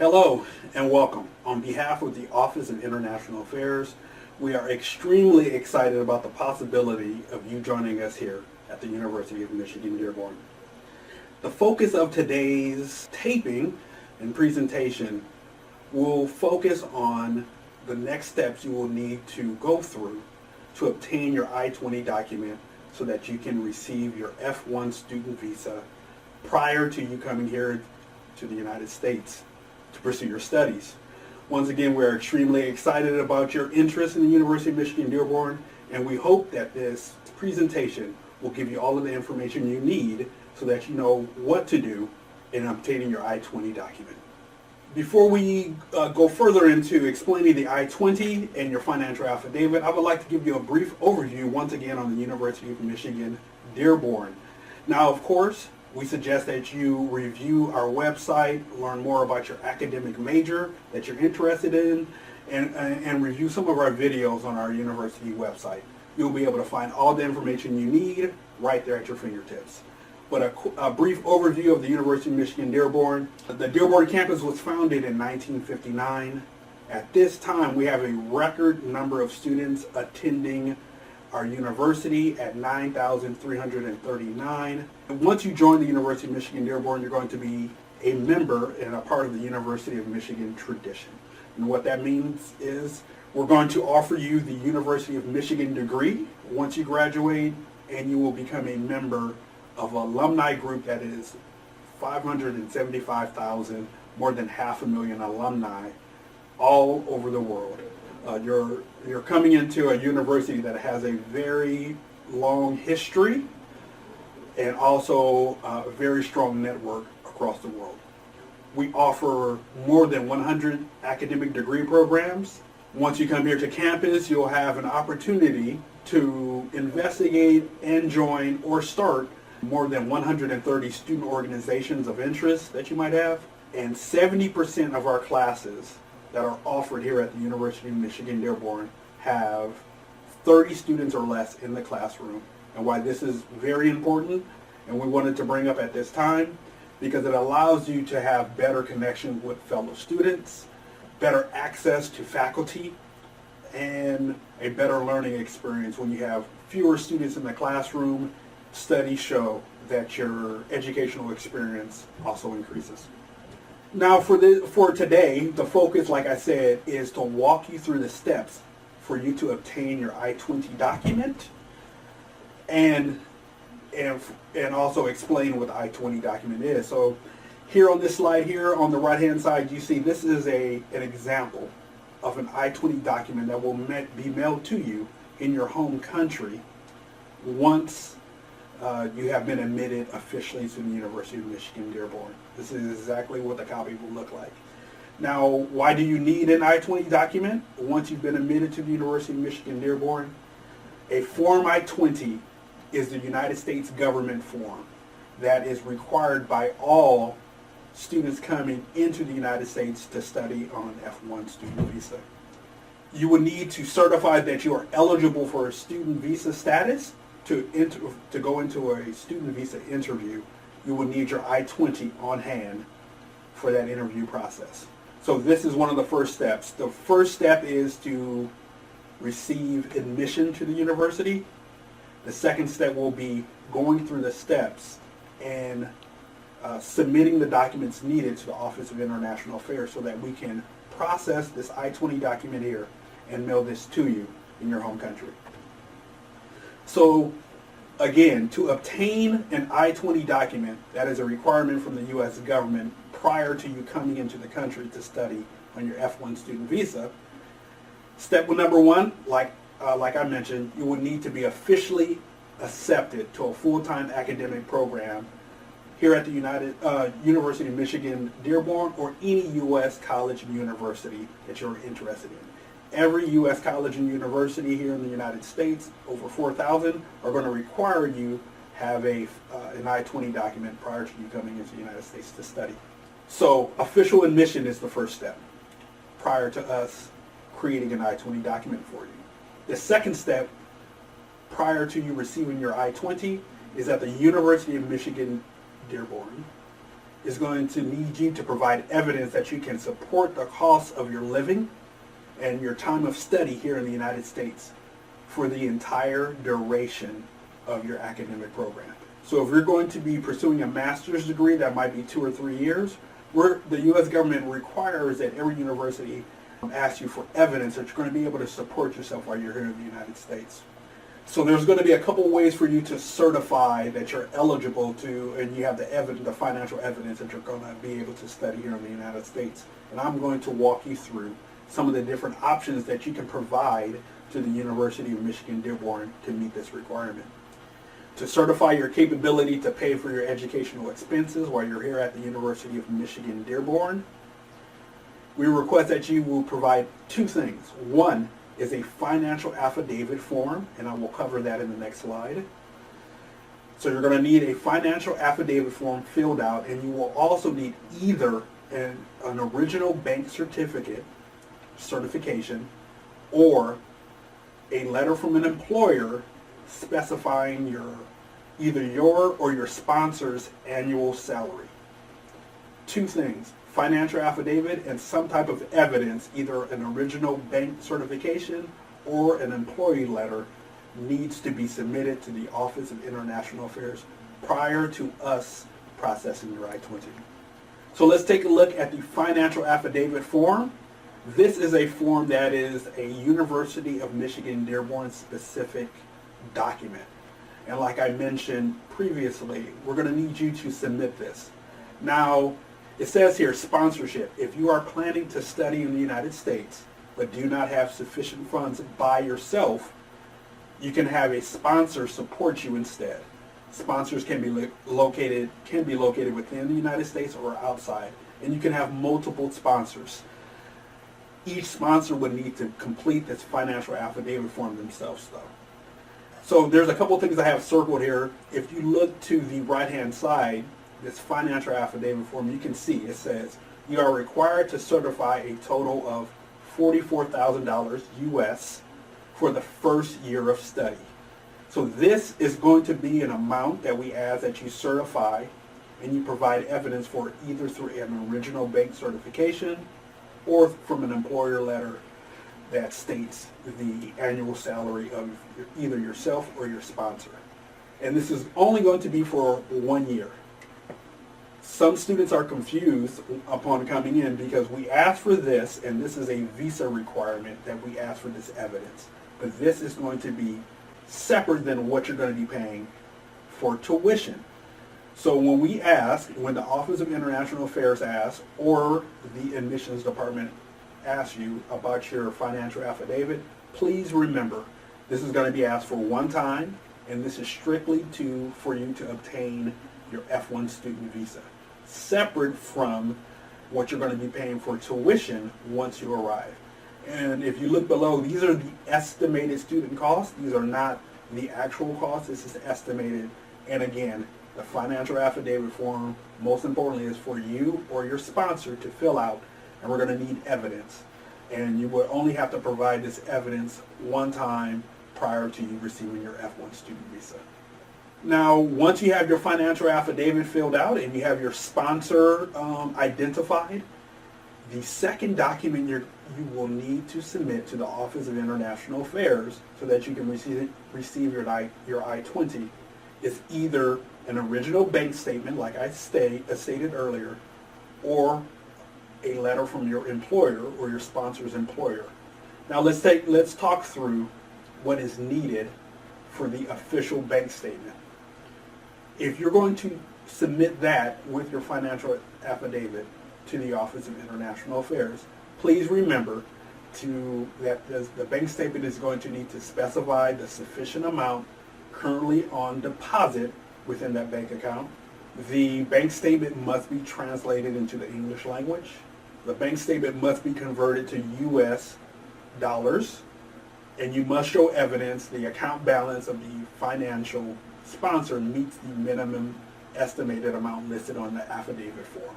Hello and welcome. On behalf of the Office of International Affairs, we are extremely excited about the possibility of you joining us here at the University of Michigan Dearborn. The focus of today's taping and presentation will focus on the next steps you will need to go through to obtain your I-20 document so that you can receive your F1 student visa prior to you coming here to the United States to pursue your studies. Once again, we're extremely excited about your interest in the University of Michigan Dearborn, and we hope that this presentation will give you all of the information you need so that you know what to do in obtaining your I-20 document. Before we go further into explaining the I-20 and your financial affidavit, I would like to give you a brief overview once again on the University of Michigan Dearborn. Now, of course, we suggest that you review our website, learn more about your academic major that you're interested in, and review some of our videos on our university website. You'll be able to find all the information you need right there at your fingertips. But a brief overview of the University of Michigan Dearborn. The Dearborn campus was founded in 1959. At this time, we have a record number of students attending our university at 9,339. And once you join the University of Michigan Dearborn, you're going to be a member and a part of the University of Michigan tradition. And what that means is we're going to offer you the University of Michigan degree once you graduate, and you will become a member of an alumni group that is 575,000, more than 500,000 alumni all over the world. You're coming into a university that has a very long history and also a very strong network across the world. We offer more than 100 academic degree programs. Once you come here to campus, you'll have an opportunity to investigate and join or start more than 130 student organizations of interest that you might have, and 70% of our classes that are offered here at the University of Michigan Dearborn have 30 students or less in the classroom. And why this is very important, and we wanted to bring up at this time, because it allows you to have better connection with fellow students, better access to faculty, and a better learning experience when you have fewer students in the classroom. Studies show that your educational experience also increases. Now for today, the focus, like I said, is to walk you through the steps for you to obtain your I-20 document and also explain what the I-20 document is. So here on this slide here on the right hand side, you see this is an example of an I-20 document that will be mailed to you in your home country once you have been admitted officially to the University of Michigan Dearborn. This is exactly what the copy will look like. Now, why do you need an I-20 document once you've been admitted to the University of Michigan Dearborn? A Form I-20 is the United States government form that is required by all students coming into the United States to study on an F1 student visa. You will need to certify that you are eligible for a student visa status. To go into a student visa interview, you will need your I-20 on hand for that interview process. So this is one of the first steps. The first step is to receive admission to the university. The second step will be going through the steps and submitting the documents needed to the Office of International Affairs so that we can process this I-20 document here and mail this to you in your home country. So again, to obtain an I-20 document, that is a requirement from the U.S. government prior to you coming into the country to study on your F1 student visa. Step number one, like I mentioned, you will need to be officially accepted to a full-time academic program here at the University of Michigan Dearborn or any U.S. college and university that you're interested in. Every U.S. college and university here in the United States, over 4,000, are going to require you have an I-20 document prior to you coming into the United States to study. So official admission is the first step prior to us creating an I-20 document for you. The second step prior to you receiving your I-20 is at the University of Michigan Dearborn. is going to need you to provide evidence that you can support the cost of your living and your time of study here in the United States for the entire duration of your academic program. So if you're going to be pursuing a master's degree, that might be 2 or 3 years, the U.S. government requires that every university ask you for evidence that you're going to be able to support yourself while you're here in the United States. So there's going to be a couple ways for you to certify that you're eligible to, and you have the financial evidence that you're going to be able to study here in the United States. And I'm going to walk you through some of the different options that you can provide to the University of Michigan Dearborn to meet this requirement. To certify your capability to pay for your educational expenses while you're here at the University of Michigan Dearborn, we request that you will provide 2 things. One is a financial affidavit form, and I will cover that in the next slide. So you're going to need a financial affidavit form filled out, and you will also need either an original bank certification or a letter from an employer specifying either your or your sponsor's annual salary. 2 things: financial affidavit and some type of evidence, either an original bank certification or an employee letter, needs to be submitted to the Office of International Affairs prior to us processing your I-20. So let's take a look at the financial affidavit form. This is a form that is a University of Michigan Dearborn specific document. And like I mentioned previously, we're going to need you to submit this. Now, it says here, sponsorship. If you are planning to study in the United States but do not have sufficient funds by yourself, you can have a sponsor support you instead. Sponsors can be located within the United States or outside, and you can have multiple sponsors. Each sponsor would need to complete this financial affidavit form themselves, though. So there's a couple things I have circled here. If you look to the right-hand side, this financial affidavit form, you can see it says you are required to certify a total of $44,000 US for the first year of study. So this is going to be an amount that we ask that you certify and you provide evidence for, either through an original bank certification or from an employer letter that states the annual salary of either yourself or your sponsor. And this is only going to be for 1 year. Some students are confused upon coming in because we ask for this, and this is a visa requirement that we ask for this evidence. But this is going to be separate than what you're going to be paying for tuition. So when the Office of International Affairs asks, or the admissions department asks you about your financial affidavit, please remember this is going to be asked for one time, and this is strictly for you to obtain your F-1 student visa, separate from what you're going to be paying for tuition once you arrive. And if you look below, these are the estimated student costs. These are not the actual costs. This is estimated. And again, the financial affidavit form, most importantly, is for you or your sponsor to fill out, and we're going to need evidence. And you will only have to provide this evidence one time prior to you receiving your F-1 student visa. Now, once you have your financial affidavit filled out and you have your sponsor identified, the second document you will need to submit to the Office of International Affairs so that you can receive your I-20 is either an original bank statement, like I stated earlier, or a letter from your employer or your sponsor's employer. Now let's talk through what is needed for the official bank statement. If you're going to submit that with your financial affidavit to the Office of International Affairs, please remember that the bank statement is going to need to specify the sufficient amount currently on deposit within that bank account. The bank statement must be translated into the English language. The bank statement must be converted to US dollars, and you must show evidence the account balance of the financial sponsor meets the minimum estimated amount listed on the affidavit form.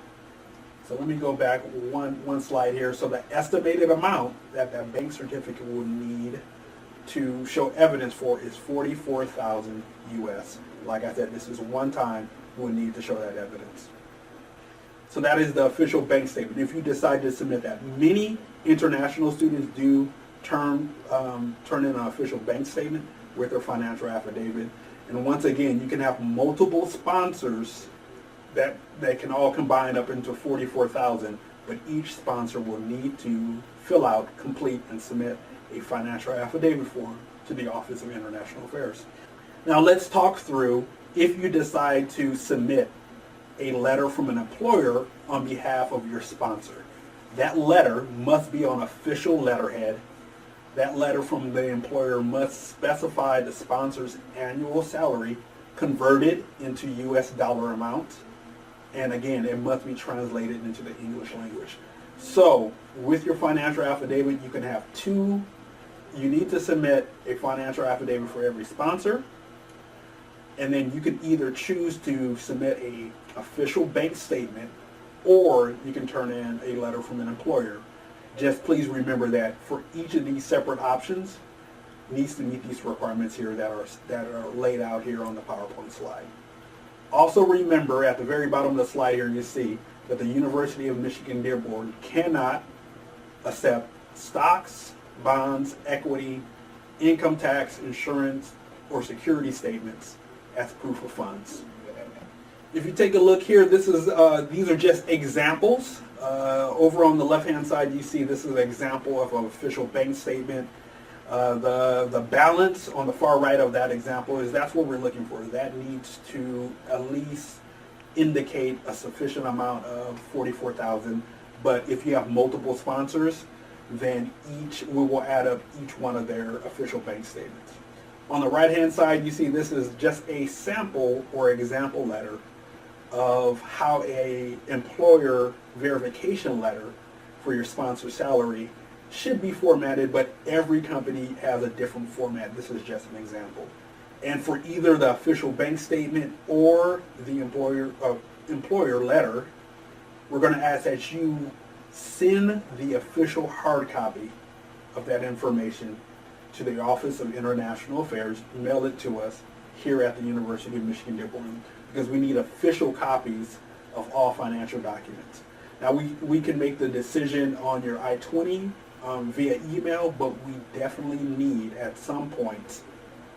So let me go back one slide here. So the estimated amount that bank certificate will need to show evidence for is $44,000 US. Like I said, this is one time we'll need to show that evidence. So that is the official bank statement. If you decide to submit that, many international students do turn in an official bank statement with their financial affidavit. And once again, you can have multiple sponsors that can all combine up into 44,000, but each sponsor will need to fill out, complete, and submit a financial affidavit form to the Office of International Affairs. Now let's talk through if you decide to submit a letter from an employer on behalf of your sponsor. That letter must be on official letterhead. That letter from the employer must specify the sponsor's annual salary converted into US dollar amount. And again, it must be translated into the English language. So with your financial affidavit, you can have two. You need to submit a financial affidavit for every sponsor. And then you can either choose to submit a official bank statement, or you can turn in a letter from an employer. Just please remember that for each of these separate options, needs to meet these requirements here that are laid out here on the PowerPoint slide. Also remember at the very bottom of the slide here, you see that the University of Michigan Dearborn cannot accept stocks, bonds, equity, income tax, insurance, or security statements as proof of funds. If you take a look here, these are just examples. Over on the left-hand side, you see this is an example of an official bank statement. The balance on the far right of that example that's what we're looking for. That needs to at least indicate a sufficient amount of 44,000. But if you have multiple sponsors, then we will add up each one of their official bank statements. On the right-hand side, you see this is just a sample or example letter of how a employer verification letter for your sponsor salary should be formatted, but every company has a different format. This is just an example. And for either the official bank statement or the employer letter, we're going to ask that you send the official hard copy of that information to the Office of International Affairs, mail it to us here at the University of Michigan Dearborn, because we need official copies of all financial documents. Now we can make the decision on your I-20 via email, but we definitely need at some point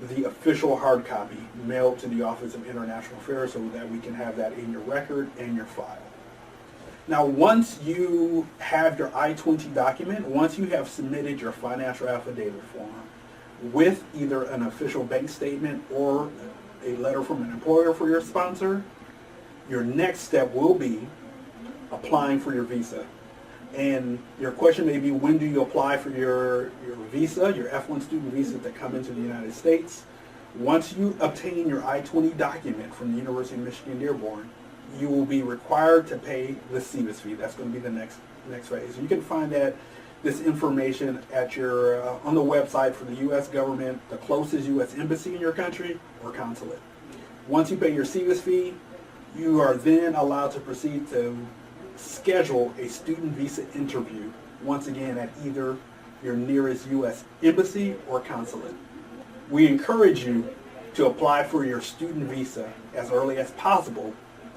the official hard copy mailed to the Office of International Affairs so that we can have that in your record and your file. Now once you have your I-20 document, once you have submitted your financial affidavit form with either an official bank statement or a letter from an employer for your sponsor, your next step will be applying for your visa. And your question may be, when do you apply for your visa, your F1 student visa to come into the United States? Once you obtain your I-20 document from the University of Michigan Dearborn, you will be required to pay the SEVIS fee. That's going to be the next phase. You can find this information at on the website for the U.S. government, the closest U.S. embassy in your country, or consulate. Once you pay your SEVIS fee, you are then allowed to proceed to schedule a student visa interview, once again at either your nearest U.S. embassy or consulate. We encourage you to apply for your student visa as early as possible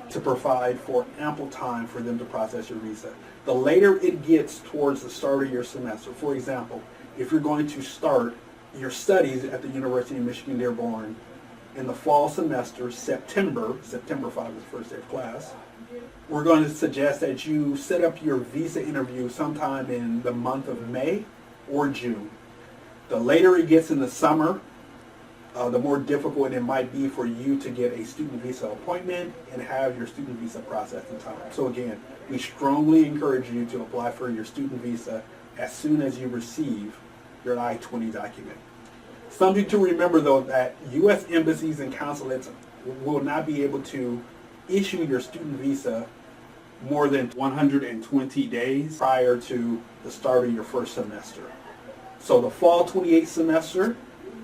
to provide for ample time for them to process your visa. The later it gets towards the start of your semester, for example, if you're going to start your studies at the University of Michigan Dearborn in the fall semester, September 5 is the first day of class, we're going to suggest that you set up your visa interview sometime in the month of May or June. The later it gets in the summer, the more difficult it might be for you to get a student visa appointment and have your student visa processed in time. So again, we strongly encourage you to apply for your student visa as soon as you receive your I-20 document. Something to remember though, that U.S. embassies and consulates will not be able to issue your student visa more than 120 days prior to the start of your first semester. So the fall 28 semester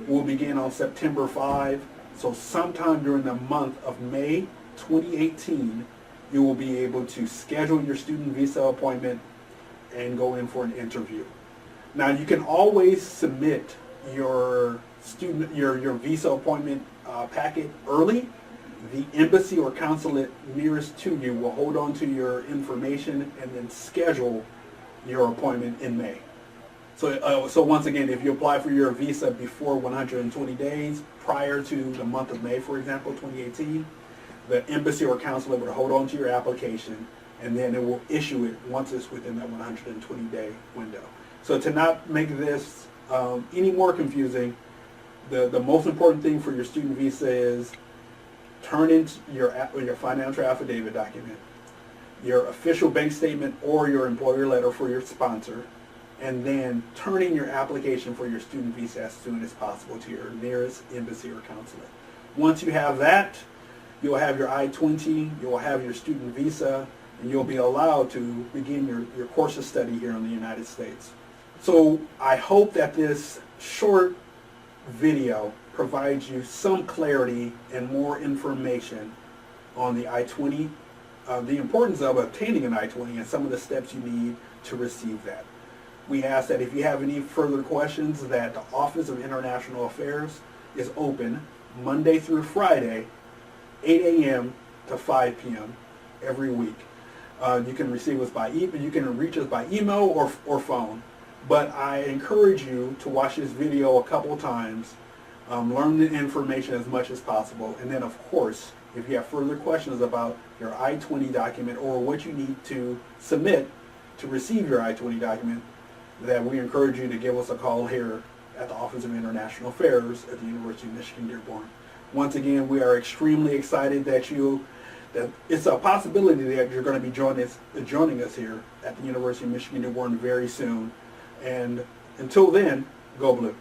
will begin on September 5. So sometime during the month of May 2018, you will be able to schedule your student visa appointment and go in for an interview. Now you can always submit your visa appointment packet early. the embassy or consulate nearest to you will hold on to your information and then schedule your appointment in May. So once again, if you apply for your visa before 120 days prior to the month of May, for example, 2018, the embassy or consulate would hold on to your application, and then it will issue it once it's within that 120-day window. So to not make this any more confusing, the most important thing for your student visa is turn in your financial affidavit document, your official bank statement or your employer letter for your sponsor, and then turn in your application for your student visa as soon as possible to your nearest embassy or consulate. Once you have that, you'll have your I-20, you'll have your student visa, and you'll be allowed to begin your course of study here in the United States. So I hope that this short video provides you some clarity and more information on the I-20, the importance of obtaining an I-20 and some of the steps you need to receive that. We ask that if you have any further questions, that the Office of International Affairs is open Monday through Friday, 8 a.m. to 5 p.m. every week. You can receive us by you can reach us by email or phone. But I encourage you to watch this video a couple of times, learn the information as much as possible, and then of course, if you have further questions about your I-20 document or what you need to submit to receive your I-20 document, that we encourage you to give us a call here at the Office of International Affairs at the University of Michigan Dearborn. Once again, we are extremely excited that it's a possibility that you're going to be joining us here at the University of Michigan Dearborn very soon. And until then, go blue.